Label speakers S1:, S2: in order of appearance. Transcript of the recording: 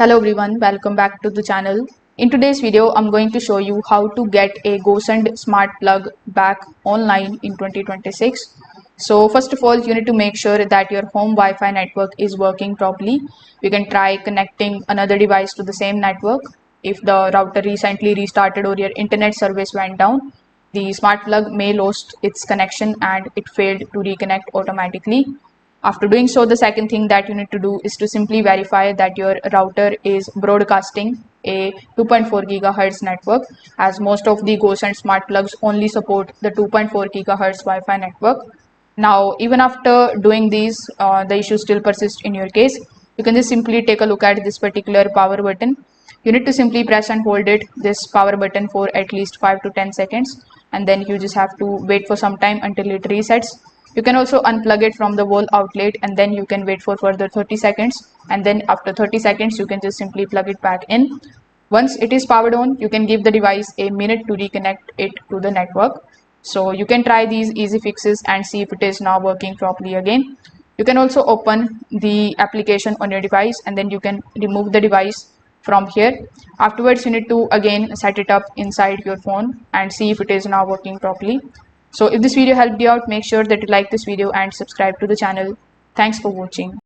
S1: Hello everyone, welcome back to the channel. In today's video, I'm going to show you how to get a Gosund smart plug back online in 2026. So first of all, you need to make sure that your home Wi-Fi network is working properly. You can try connecting another device to the same network. If the router recently restarted or your internet service went down, the smart plug may lost its connection and it failed to reconnect automatically. After doing so, the second thing that you need to do is to simply verify that your router is broadcasting a 2.4 gigahertz network, as most of the Gosund smart plugs only support the 2.4 gigahertz Wi-Fi network. Now, even after doing these, the issue still persists in your case. You can just simply take a look at this particular power button. You need to simply press and hold this power button for at least 5 to 10 seconds, and then you just have to wait for some time until it resets. You can also unplug it from the wall outlet, and then you can wait for further 30 seconds, and then after 30 seconds you can just simply plug it back in. Once it is powered on, you can give the device a minute to reconnect it to the network. So you can try these easy fixes and see if it is now working properly again. You can also open the application on your device, and then you can remove the device from here. Afterwards, you need to again set it up inside your phone and see if it is now working properly. So if this video helped you out, make sure that you like this video and subscribe to the channel. Thanks for watching.